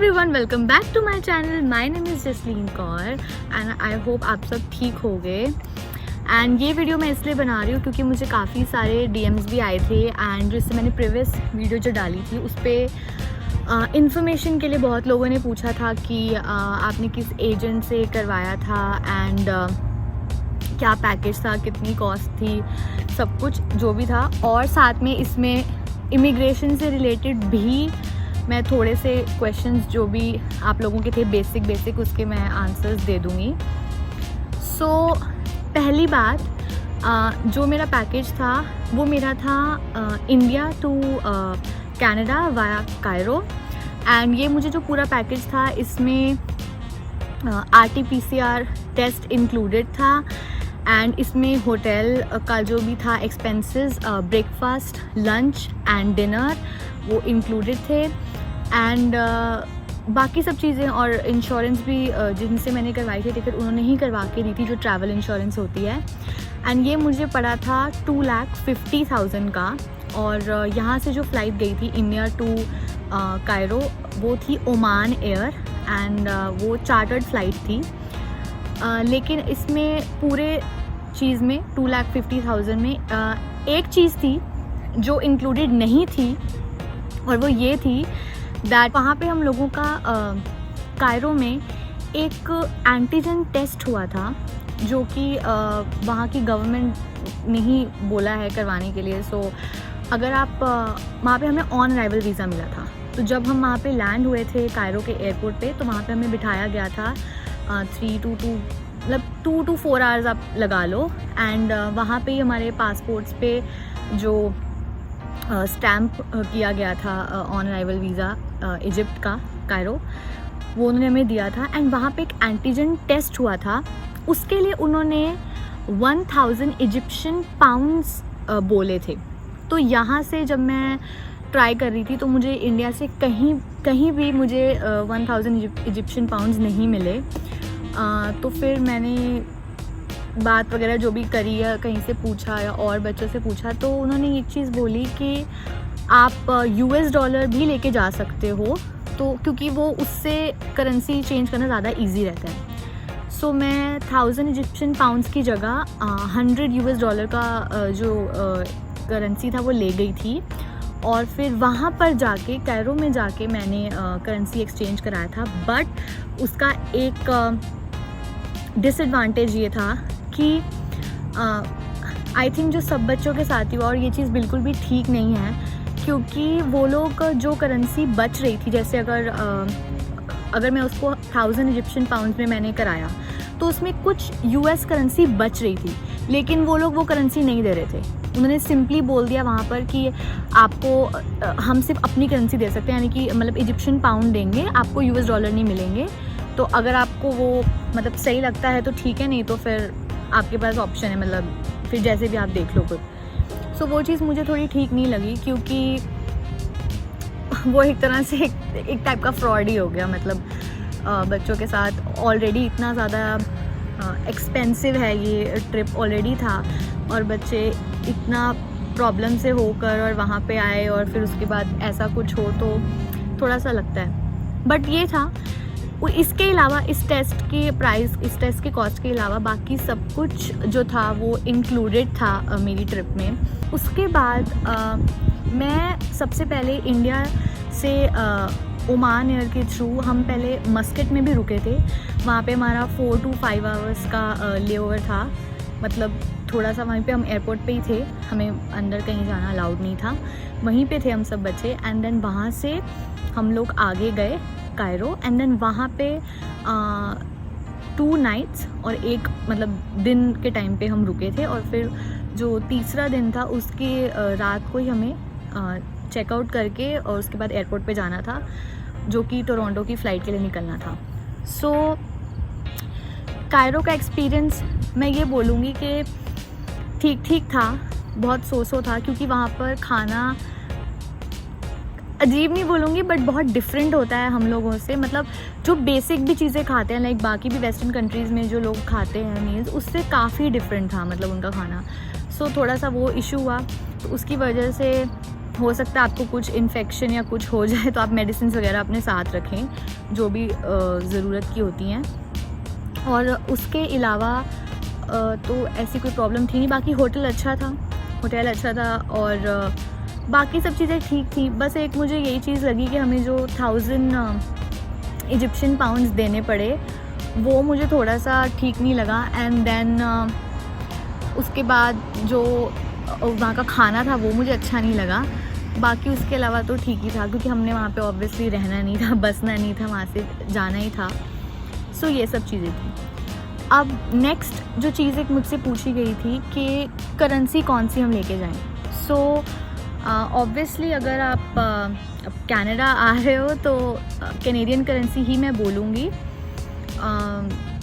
Everyone, welcome back to my channel. My name is Jasleen Kaur and I hope आप सब ठीक हो गए। एंड ये वीडियो मैं इसलिए बना रही हूँ क्योंकि मुझे काफ़ी सारे DMs भी आए थे एंड जिससे मैंने प्रीवियस वीडियो जो डाली थी उस पर इंफॉर्मेशन के लिए बहुत लोगों ने पूछा था कि आपने किस एजेंट से करवाया था एंड क्या पैकेज था, कितनी कॉस्ट थी, सब कुछ जो भी था। और साथ में इसमें इमिग्रेशन से रिलेटेड भी मैं थोड़े से क्वेश्चंस जो भी आप लोगों के थे बेसिक उसके मैं आंसर्स दे दूँगी। सो पहली बात, जो मेरा पैकेज था वो मेरा था India to Canada via Cairo. And ये मुझे जो पूरा पैकेज था इसमें RT-PCR टेस्ट इंक्लूडेड था एंड इसमें होटल का जो भी था expenses, breakfast, lunch and dinner वो इंक्लूडेड थे एंड बाकी सब चीज़ें और इंश्योरेंस भी जिनसे मैंने करवाई थी टिकट उन्होंने ही करवा के दी थी, जो ट्रैवल इंश्योरेंस होती है। एंड ये मुझे पड़ा था 2,50,000 का। और यहाँ से जो फ़्लाइट गई थी इंडिया टू कायरो वो थी ओमान एयर एंड वो चार्टर्ड फ़्लाइट थी। लेकिन इसमें पूरे चीज़ में 2,50,000 में एक चीज़ थी जो इंक्लूडेड नहीं थी और वो ये थी दैट वहाँ पे हम लोगों का कायरो में एक एंटीजन टेस्ट हुआ था जो कि वहाँ की गवर्नमेंट ने ही बोला है करवाने के लिए। सो अगर आप वहाँ पे हमें ऑन अराइवल वीज़ा मिला था, तो जब हम वहाँ पे लैंड हुए थे कायरो के एयरपोर्ट पे तो वहाँ पे हमें बिठाया गया था 2 to 4 आवर्स आप लगा लो। एंड वहाँ पे ही हमारे पासपोर्ट्स पे जो स्टैम्प किया गया था ऑन अराइवल वीज़ा इजिप्ट का कायरो, वो उन्होंने हमें दिया था। एंड वहाँ पे एक एंटीजन टेस्ट हुआ था, उसके लिए उन्होंने 1,000 इजिप्शियन पाउंड्स बोले थे। तो यहाँ से जब मैं ट्राई कर रही थी तो मुझे इंडिया से कहीं भी मुझे 1,000 इजिप्शियन पाउंड्स नहीं मिले। तो फिर मैंने बात वगैरह जो भी करी है, कहीं से पूछा या और बच्चों से पूछा, तो उन्होंने एक चीज़ बोली कि आप US डॉलर भी लेके जा सकते हो, तो क्योंकि वो उससे करेंसी चेंज करना ज़्यादा इजी रहता है। सो मैं 1,000 इजिप्शियन पाउंड्स की जगह 100 US डॉलर का जो करेंसी था वो ले गई थी। और फिर वहाँ पर जाके कायरो में जाके मैंने करेंसी एक्सचेंज कराया था। बट उसका एक डिसएडवांटेज ये था कि आई थिंक जो सब बच्चों के साथ ही हुआ, और ये चीज़ बिल्कुल भी ठीक नहीं है, क्योंकि वो लोग जो करेंसी बच रही थी, जैसे अगर मैं उसको 1,000 इजिप्शियन पाउंड्स में मैंने कराया तो उसमें कुछ US करेंसी बच रही थी, लेकिन वो लोग वो करेंसी नहीं दे रहे थे। उन्होंने सिंपली बोल दिया वहाँ पर कि आपको हम सिर्फ अपनी करेंसी दे सकते हैं, यानी कि मतलब इजिप्शियन पाउंड देंगे, आपको US डॉलर नहीं मिलेंगे। तो अगर आपको वो मतलब सही लगता है तो ठीक है, नहीं तो फिर आपके पास ऑप्शन है, मतलब फिर जैसे भी आप देख लो खुद। सो वो चीज़ मुझे थोड़ी ठीक नहीं लगी, क्योंकि वो एक तरह से एक टाइप का फ्रॉड ही हो गया। मतलब बच्चों के साथ ऑलरेडी इतना ज़्यादा एक्सपेंसिव है ये ट्रिप ऑलरेडी था, और बच्चे इतना प्रॉब्लम से होकर और वहाँ पे आए और फिर उसके बाद ऐसा कुछ हो तो थोड़ा सा लगता है। बट ये था, इसके अलावा इस टेस्ट के प्राइस, इस टेस्ट के कॉस्ट के अलावा बाकी सब कुछ जो था वो इंक्लूडेड था मेरी ट्रिप में। उसके बाद मैं सबसे पहले इंडिया से ओमान एयर के थ्रू हम पहले मस्कट में भी रुके थे। वहाँ पे हमारा 4 to 5 आवर्स का लेओवर था, मतलब थोड़ा सा वहीं पे हम एयरपोर्ट पे ही थे, हमें अंदर कहीं जाना अलाउड नहीं था, वहीं पे थे हम सब बच्चे। एंड देन वहाँ से हम लोग आगे गए कायरो, एंड देन वहाँ पे 2 नाइट्स और एक मतलब दिन के टाइम पे हम रुके थे। और फिर जो तीसरा दिन था उसके रात को ही हमें चेकआउट करके और उसके बाद एयरपोर्ट पे जाना था, जो कि टोरंटो की फ़्लाइट के लिए निकलना था। सो कायरो का एक्सपीरियंस मैं ये बोलूँगी कि ठीक था, बहुत सो था, क्योंकि वहाँ पर खाना अजीब नहीं बोलूँगी बट बहुत डिफरेंट होता है हम लोगों से। मतलब जो बेसिक भी चीज़ें खाते हैं, लाइक बाकी भी वेस्टर्न कंट्रीज़ में जो लोग खाते हैं मील्स, उससे काफ़ी डिफरेंट था मतलब उनका खाना। सो थोड़ा सा वो इशू हुआ, तो उसकी वजह से हो सकता है आपको कुछ इन्फेक्शन या कुछ हो जाए तो आप मेडिसिन वगैरह अपने साथ रखें जो भी ज़रूरत की होती हैं। और उसके अलावा तो ऐसी कोई प्रॉब्लम थी नहीं। बाकी होटल अच्छा था और बाकी सब चीज़ें ठीक थी। बस एक मुझे यही चीज़ लगी कि हमें जो 1000 इजिप्शियन पाउंड्स देने पड़े वो मुझे थोड़ा सा ठीक नहीं लगा। एंड देन उसके बाद जो वहाँ का खाना था वो मुझे अच्छा नहीं लगा। बाकी उसके अलावा तो ठीक ही था, क्योंकि हमने वहाँ पे ऑब्वियसली रहना नहीं था, बसना नहीं था, वहाँ से जाना ही था। सो ये सब चीज़ें थी। अब नेक्स्ट जो चीज़ एक मुझसे पूछी गई थी कि करेंसी कौन सी हम लेके जाएं। सो ऑब्वियसली अगर आप कनाडा आ रहे हो तो कैनेडियन करेंसी ही मैं बोलूँगी।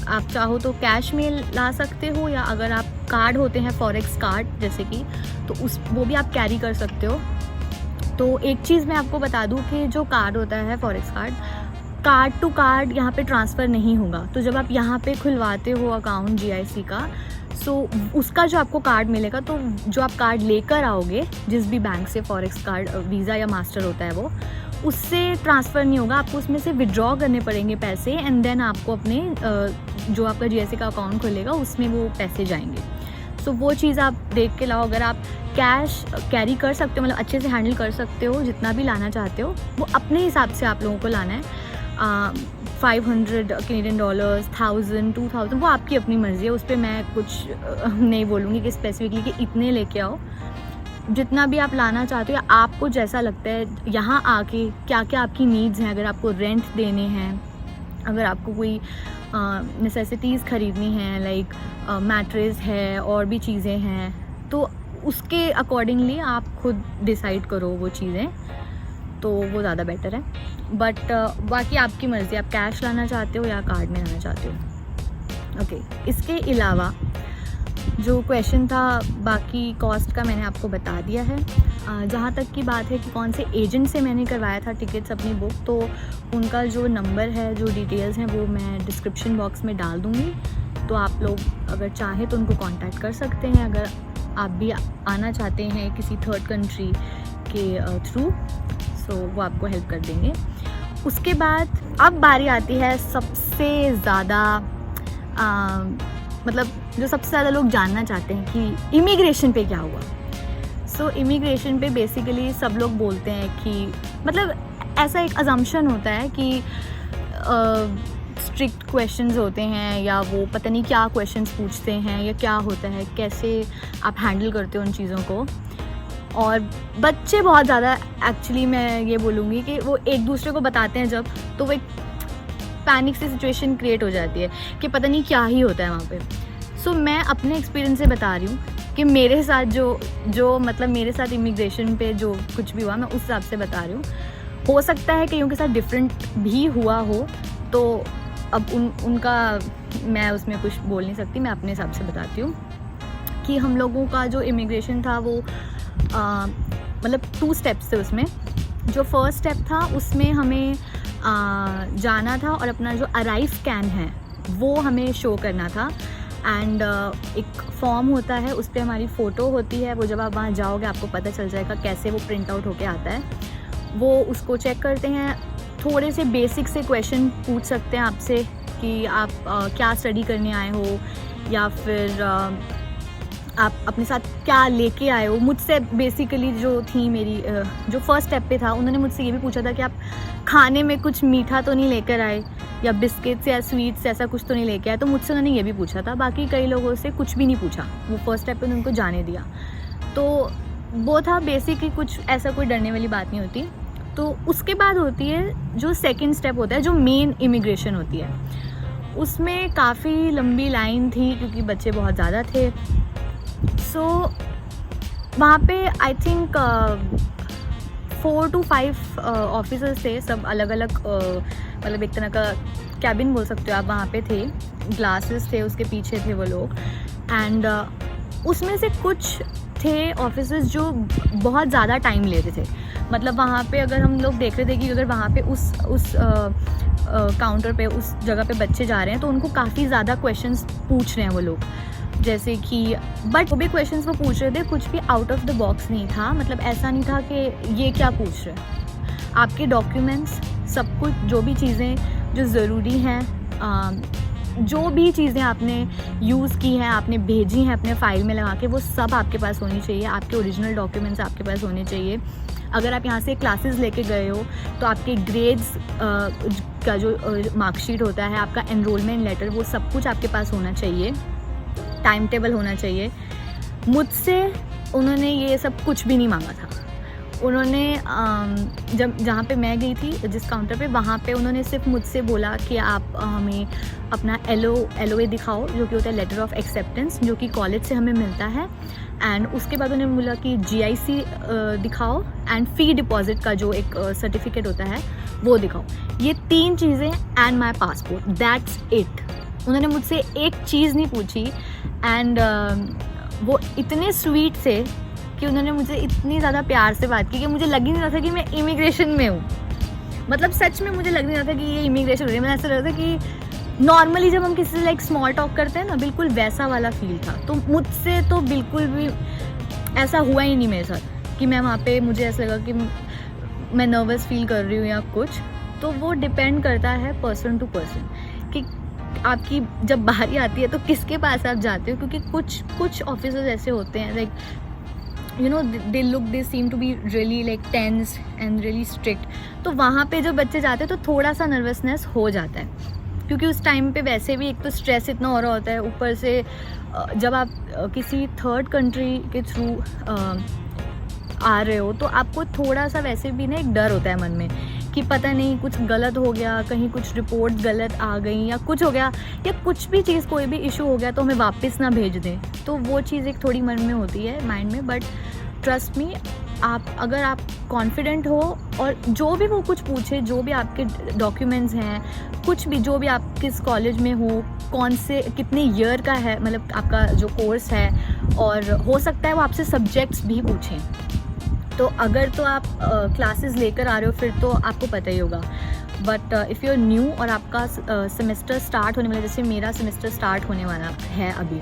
आप चाहो तो कैश में ला सकते हो, या अगर आप कार्ड होते हैं फॉरेक्स कार्ड जैसे कि, तो वो भी आप कैरी कर सकते हो। तो एक चीज़ मैं आपको बता दूं कि जो कार्ड होता है फॉरेक्स कार्ड टू कार्ड यहाँ पे ट्रांसफ़र नहीं होगा। तो जब आप यहाँ पे खुलवाते हो अकाउंट GIC का, सो उसका जो आपको कार्ड मिलेगा, तो जो आप कार्ड लेकर आओगे जिस भी बैंक से, फॉरेक्स कार्ड वीज़ा या मास्टर होता है वो, उससे ट्रांसफ़र नहीं होगा। आपको उसमें से विड्रॉ करने पड़ेंगे पैसे, एंड देन आपको अपने जो आपका GIC का अकाउंट खुलेगा उसमें वो पैसे जाएंगे। सो वो चीज़ आप देख के लाओ। अगर आप कैश कैरी कर सकते हो, मतलब अच्छे से हैंडल कर सकते हो, जितना भी लाना चाहते हो वो अपने हिसाब से आप लोगों को लाना है। 500 कैनेडियन डॉलर्स, 1000, 2000, वो आपकी अपनी मर्ज़ी है। उस पर मैं कुछ नहीं बोलूँगी कि स्पेसिफिकली कि इतने लेके आओ। जितना भी आप लाना चाहते हो, आपको जैसा लगता है यहाँ आके क्या क्या आपकी नीड्स हैं, अगर आपको रेंट देने हैं, अगर आपको कोई नेसेसिटीज़ ख़रीदनी है, लाइक मैट्रेस है और भी चीज़ें हैं, तो उसके अकॉर्डिंगली आप खुद डिसाइड करो वो चीज़ें, तो वो ज़्यादा बेटर है। बट बाकी आपकी मर्ज़ी, आप कैश लाना चाहते हो या कार्ड में लाना चाहते हो। ओके, इसके अलावा जो क्वेश्चन था बाकी कॉस्ट का मैंने आपको बता दिया है। जहाँ तक की बात है कि कौन से एजेंट से मैंने करवाया था टिकट्स अपनी बुक, तो उनका जो नंबर है, जो डिटेल्स हैं, वो मैं डिस्क्रिप्शन बॉक्स में डाल दूँगी। तो आप लोग अगर चाहें तो उनको कांटेक्ट कर सकते हैं, अगर आप भी आना चाहते हैं किसी थर्ड कंट्री के थ्रू, सो वो आपको हेल्प कर देंगे। उसके बाद अब बारी आती है सबसे ज़्यादा मतलब जो सबसे ज़्यादा लोग जानना चाहते हैं कि इमिग्रेशन पे क्या हुआ। सो इमिग्रेशन पे बेसिकली सब लोग बोलते हैं कि, मतलब ऐसा एक अजम्पशन होता है कि स्ट्रिक्ट क्वेश्चंस होते हैं, या वो पता नहीं क्या क्वेश्चंस पूछते हैं, या क्या होता है, कैसे आप हैंडल करते हो उन चीज़ों को। और बच्चे बहुत ज़्यादा, एक्चुअली मैं ये बोलूँगी कि वो एक दूसरे को बताते हैं जब, तो वो एक पैनिक सी सिचुएशन क्रिएट हो जाती है कि पता नहीं क्या ही होता है वहाँ पे। सो मैं अपने एक्सपीरियंस से बता रही हूँ कि मेरे साथ जो मतलब मेरे साथ इमिग्रेशन पे जो कुछ भी हुआ, मैं उस हिसाब से बता रही हूँ। हो सकता है कईयों के साथ डिफरेंट भी हुआ हो, तो अब उनका मैं उसमें कुछ बोल नहीं सकती, मैं अपने हिसाब से बताती हूँ कि हम लोगों का जो इमिग्रेशन था वो मतलब 2 स्टेप्स थे उसमें। जो फर्स्ट स्टेप था उसमें हमें जाना था और अपना जो अराइव स्कैन है वो हमें शो करना था। एंड एक फॉर्म होता है, उस पर हमारी फ़ोटो होती है। वो जब आप वहाँ जाओगे आपको पता चल जाएगा कैसे वो प्रिंट आउट होके आता है। वो उसको चेक करते हैं, थोड़े से बेसिक से क्वेश्चन पूछ सकते हैं आपसे कि आप क्या स्टडी करने आए हो, या फिर आप अपने साथ क्या लेके आए हो। मुझसे बेसिकली जो थी मेरी जो फर्स्ट स्टेप पे था, उन्होंने मुझसे ये भी पूछा था कि आप खाने में कुछ मीठा तो नहीं लेकर आए, या बिस्किट्स या स्वीट्स ऐसा कुछ तो नहीं लेके आए। तो मुझसे उन्होंने ये भी पूछा था। बाकी कई लोगों से कुछ भी नहीं पूछा, वो फर्स्ट स्टेप पे उनको जाने दिया। तो वो था बेसिक ही, कुछ ऐसा कोई डरने वाली बात नहीं होती। तो उसके बाद होती है जो सेकेंड स्टेप होता है, जो मेन इमिग्रेशन होती है। उसमें काफ़ी लंबी लाइन थी क्योंकि बच्चे बहुत ज़्यादा थे। सो वहाँ पे आई थिंक 4 to 5 ऑफिसर्स थे, सब अलग अलग, मतलब एक तरह का कैबिन बोल सकते हो आप, वहाँ पे थे। ग्लासेस थे, उसके पीछे थे वो लोग। एंड उसमें से कुछ थे ऑफिसर्स जो बहुत ज़्यादा टाइम लेते थे। मतलब वहाँ पे अगर हम लोग देख रहे थे कि अगर वहाँ पे उस काउंटर पे, उस जगह पे बच्चे जा रहे हैं, तो उनको काफ़ी ज़्यादा क्वेश्चंस पूछ रहे हैं वो लोग। जैसे कि बट वो भी क्वेश्चंस वो पूछ रहे थे कुछ भी आउट ऑफ द बॉक्स नहीं था, मतलब ऐसा नहीं था कि ये क्या पूछ रहे हैं। आपके डॉक्यूमेंट्स सब कुछ, जो भी चीज़ें जो ज़रूरी हैं, जो भी चीज़ें आपने यूज़ की हैं, आपने भेजी हैं अपने फ़ाइल में लगा के, वो सब आपके पास होनी चाहिए। आपके ओरिजिनल डॉक्यूमेंट्स आपके पास होने चाहिए। अगर आप यहाँ से क्लासेस लेके गए हो तो आपके ग्रेड्स का जो मार्कशीट होता है, आपका एनरोलमेंट लेटर, वो सब कुछ आपके पास होना चाहिए। टाइम टेबल होना चाहिए। मुझसे उन्होंने ये सब कुछ भी नहीं मांगा था। उन्होंने जब जहाँ पे मैं गई थी जिस काउंटर पे, वहाँ पे उन्होंने सिर्फ मुझसे बोला कि आप हमें अपना LOA दिखाओ, जो कि होता है लेटर ऑफ एक्सेप्टेंस, जो कि कॉलेज से हमें मिलता है। एंड उसके बाद उन्होंने बोला कि GIC दिखाओ, एंड फ़ी डिपॉजिट का जो एक सर्टिफिकेट होता है वो दिखाओ। ये 3 चीज़ें and my passport, that's it. उन्होंने मुझसे एक चीज़ नहीं पूछी। एंड वो इतने स्वीट से कि उन्होंने मुझे इतनी ज़्यादा प्यार से बात की कि मुझे लग ही नहीं रहा था कि मैं इमिग्रेशन में हूँ। मतलब सच में मुझे लग नहीं रहा था कि ये इमिग्रेशन हो रही है। मुझे ऐसा लग रहा था कि नॉर्मली जब हम किसी से लाइक स्मॉल टॉक करते हैं ना, बिल्कुल वैसा वाला फील था। तो मुझसे तो बिल्कुल भी ऐसा हुआ ही नहीं मेरे साथ कि मैं वहाँ पे, मुझे ऐसा लगा कि मैं नर्वस फील कर रही हूँ या कुछ। तो वो डिपेंड करता है पर्सन टू पर्सन कि आपकी जब बारी आती है तो किसके पास आप जाते हो। क्योंकि कुछ ऑफिसर्स ऐसे होते हैं, like you know, they seem to be really like tense and really strict। तो वहाँ पे जो बच्चे जाते हैं तो थोड़ा सा नर्वसनेस हो जाता है, क्योंकि उस टाइम पे वैसे भी एक तो स्ट्रेस इतना हो रहा होता है, ऊपर से जब आप किसी थर्ड कंट्री के थ्रू आ रहे हो तो आपको थोड़ा सा वैसे भी ना एक डर होता है मन में कि पता नहीं कुछ गलत हो गया, कहीं कुछ रिपोर्ट गलत आ गई या कुछ हो गया, या कुछ भी चीज़, कोई भी इशू हो गया तो हमें वापस ना भेज दें। तो वो चीज़ एक थोड़ी मन में होती है, माइंड में। बट ट्रस्ट मी, अगर आप कॉन्फिडेंट हो और जो भी वो कुछ पूछे, जो भी आपके डॉक्यूमेंट्स हैं, कुछ भी, जो भी आप किस कॉलेज में हो, कौन से कितने ईयर का है, मतलब आपका जो कोर्स है, और हो सकता है वो आपसे सब्जेक्ट्स भी पूछें। तो अगर तो आप क्लासेस लेकर आ रहे हो फिर तो आपको पता ही होगा। But if you are new और आपका सेमेस्टर स्टार्ट होने वाला, जैसे मेरा सेमेस्टर स्टार्ट होने वाला है अभी,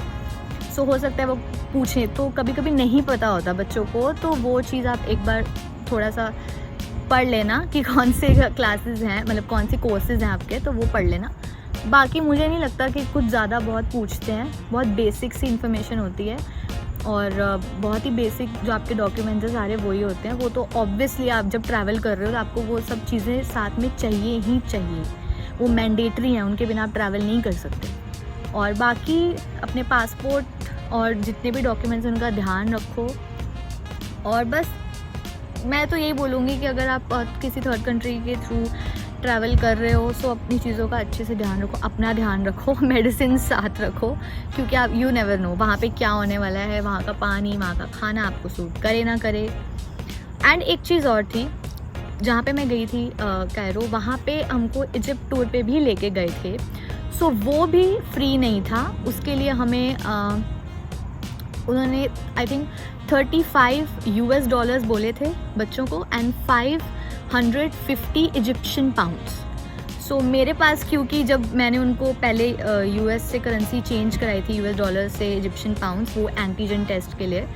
सो हो सकता है वो पूछें। तो कभी कभी नहीं पता होता बच्चों को, तो वो चीज़ आप एक बार थोड़ा सा पढ़ लेना कि कौन से क्लासेस हैं, मतलब कौन से कोर्सेज़ हैं आपके, तो वो पढ़ लेना। बाकी मुझे नहीं लगता कि कुछ ज़्यादा बहुत पूछते हैं, बहुत बेसिक सी इन्फॉर्मेशन होती है, और बहुत ही बेसिक जो आपके डॉक्यूमेंट्स हैं सारे वही होते हैं। वो तो ऑब्वियसली आप जब ट्रैवल कर रहे हो तो आपको वो सब चीज़ें साथ में चाहिए ही चाहिए, वो मैंडेटरी हैं, उनके बिना आप ट्रैवल नहीं कर सकते। और बाकी अपने पासपोर्ट और जितने भी डॉक्यूमेंट्स हैं उनका ध्यान रखो। और बस मैं तो यही बोलूँगी कि अगर आप किसी थर्ड कंट्री के थ्रू ट्रैवल कर रहे हो सो अपनी चीज़ों का अच्छे से ध्यान रखो, अपना ध्यान रखो, मेडिसिन साथ रखो, क्योंकि आप यू नेवर नो वहाँ पे क्या होने वाला है, वहाँ का पानी, वहाँ का खाना आपको सूट करे ना करे। एंड एक चीज़ और थी, जहाँ पे मैं गई थी कायरो, वहाँ पे हमको इजिप्ट टूर पे भी लेके गए थे। सो वो भी फ्री नहीं था, उसके लिए हमें उन्होंने आई थिंक $35 बोले थे बच्चों को, एंड 550 इजिप्शियन पाउंड्स। सो मेरे पास, क्योंकि जब मैंने उनको पहले US से करेंसी चेंज कराई थी $US से इजिप्शियन पाउंड्स, वो एंटीजन टेस्ट के लिए,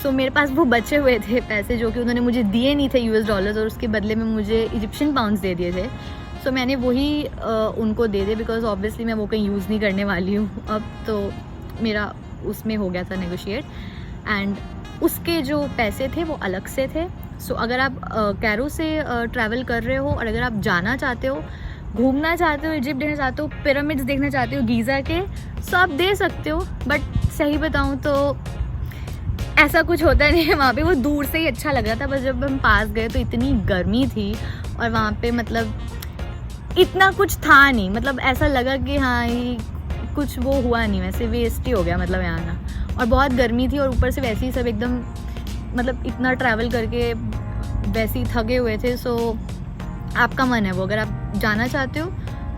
सो मेरे पास वो बचे हुए थे पैसे जो कि उन्होंने मुझे दिए नहीं थे $US, और उसके बदले में मुझे इजिप्शियन पाउंड्स दे दिए थे। सो मैंने वही उनको दे दिए, बिकॉज ऑब्वियसली मैं वो कहीं यूज़ नहीं करने वाली हूँ अब, तो मेरा उसमें हो गया था नेगोशिएट, एंड उसके जो पैसे थे वो अलग से थे। सो अगर आप कैरो से ट्रैवल कर रहे हो और अगर आप जाना चाहते हो, घूमना चाहते हो, इजिप्ट देखना चाहते हो, पिरामिड्स देखना चाहते हो गीज़ा के, सो आप दे सकते हो। बट सही बताऊँ तो ऐसा कुछ होता नहीं है वहाँ पे, वो दूर से ही अच्छा लग रहा था, बस जब हम पास गए तो इतनी गर्मी थी और वहाँ पे मतलब इतना कुछ था नहीं, मतलब ऐसा लगा कि हाँ ये कुछ वो हुआ नहीं, वैसे वेस्ट ही हो गया मतलब यहाँ आना। और बहुत गर्मी थी और ऊपर से वैसे ही सब एकदम मतलब इतना ट्रैवल करके वैसे ही थके हुए थे। सो आपका मन है वो, अगर आप जाना चाहते हो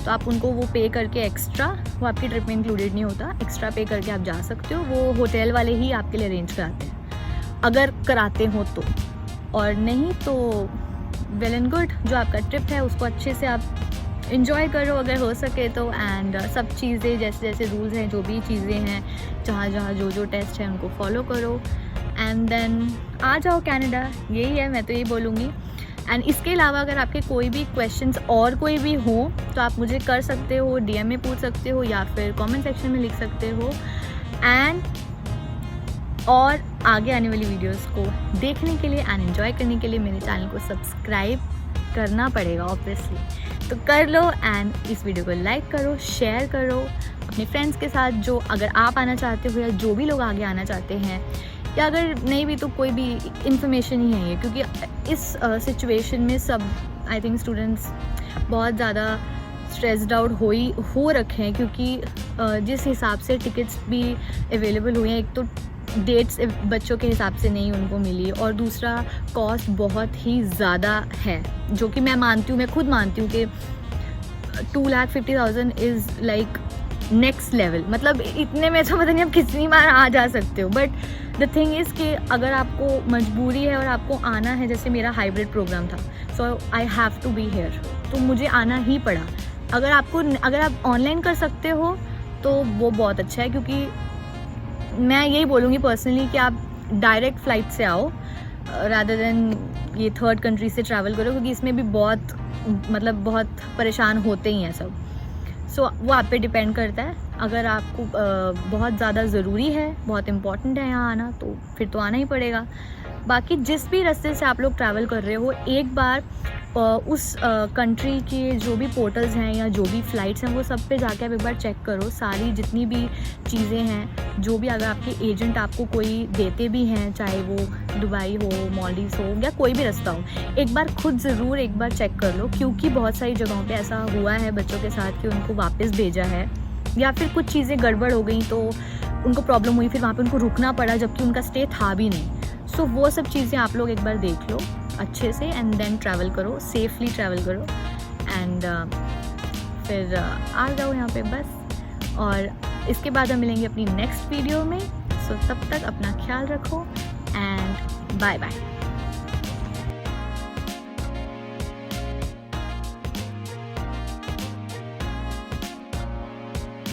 तो आप उनको वो पे करके एक्स्ट्रा, वो आपकी ट्रिप में इंक्लूडेड नहीं होता, एक्स्ट्रा पे करके आप जा सकते हो। वो होटल वाले ही आपके लिए अरेंज कराते हैं अगर कराते हो तो, और नहीं तो वेल एंड गुड। जो आपका ट्रिप है उसको अच्छे से आप इन्जॉय करो अगर हो सके तो, एंड सब चीज़ें जैसे जैसे रूल्स हैं, जो भी चीज़ें हैं, जहाँ जहाँ जो जो टेस्ट हैं उनको फॉलो करो, एंड देन आ जाओ कनाडा। यही है, मैं तो यही बोलूँगी। एंड इसके अलावा अगर आपके कोई भी क्वेश्चंस और कोई भी हो तो आप मुझे कर सकते हो, DM में पूछ सकते हो या फिर कमेंट सेक्शन में लिख सकते हो। एंड और आगे आने वाली वीडियोस को देखने के लिए एंड एंजॉय करने के लिए मेरे चैनल को सब्सक्राइब करना पड़ेगा ऑब्वियसली, तो कर लो। एंड इस वीडियो को लाइक करो, शेयर करो अपने फ्रेंड्स के साथ, जो अगर आप आना चाहते हो या जो भी लोग आगे आना चाहते हैं, या अगर नहीं भी तो कोई भी इन्फॉर्मेशन ही है ये, क्योंकि इस सिचुएशन में सब आई थिंक स्टूडेंट्स बहुत ज़्यादा स्ट्रेस्ड आउट हो रखे हैं, क्योंकि जिस हिसाब से टिकट्स भी अवेलेबल हुए हैं, एक तो डेट्स बच्चों के हिसाब से नहीं उनको मिली, और दूसरा कॉस्ट बहुत ही ज़्यादा है, जो कि मैं मानती हूँ, मैं खुद मानती हूँ कि 2,50,000 इज़ लाइक नेक्स्ट लेवल। मतलब इतने में तो पता नहीं आप कितनी बार आ जा सकते हो। बट द थिंग इज़ कि अगर आपको मजबूरी है और आपको आना है, जैसे मेरा हाइब्रिड प्रोग्राम था, so I have to be here, तो मुझे आना ही पड़ा। अगर आप ऑनलाइन कर सकते हो तो वो बहुत अच्छा है, क्योंकि मैं यही बोलूँगी पर्सनली कि आप डायरेक्ट फ़्लाइट से आओ रादर देन ये थर्ड कंट्री से ट्रैवल करो, क्योंकि इसमें भी बहुत परेशान होते ही हैं सब। सो वो आप पे डिपेंड करता है। अगर आपको बहुत ज़्यादा ज़रूरी है, बहुत इम्पॉर्टेंट है यहाँ आना, तो फिर तो आना ही पड़ेगा। बाकी जिस भी रास्ते से आप लोग ट्रैवल कर रहे हो, एक बार उस कंट्री के जो भी पोर्टल्स हैं या जो भी फ़्लाइट्स हैं, वो सब पे जाके आप एक बार चेक करो, सारी जितनी भी चीज़ें हैं, जो भी अगर आपके एजेंट आपको कोई देते भी हैं, चाहे वो दुबई हो, मालदीव्स हो, या कोई भी रास्ता हो, एक बार खुद ज़रूर एक बार चेक कर लो, क्योंकि बहुत सारी जगहों पे ऐसा हुआ है बच्चों के साथ कि उनको वापस भेजा है, या फिर कुछ चीज़ें गड़बड़ हो गई तो उनको प्रॉब्लम हुई, फिर वहाँ पे उनको रुकना पड़ा जबकि उनका स्टे था भी नहीं। सो वो सब चीज़ें आप लोग एक बार देख लो अच्छे से, एंड देन ट्रैवल करो, सेफली ट्रैवल करो, एंड फिर आ जाओ यहाँ पे बस। और इसके बाद हम मिलेंगे अपनी नेक्स्ट वीडियो में। सो तब तक अपना ख्याल रखो, एंड बाय बाय।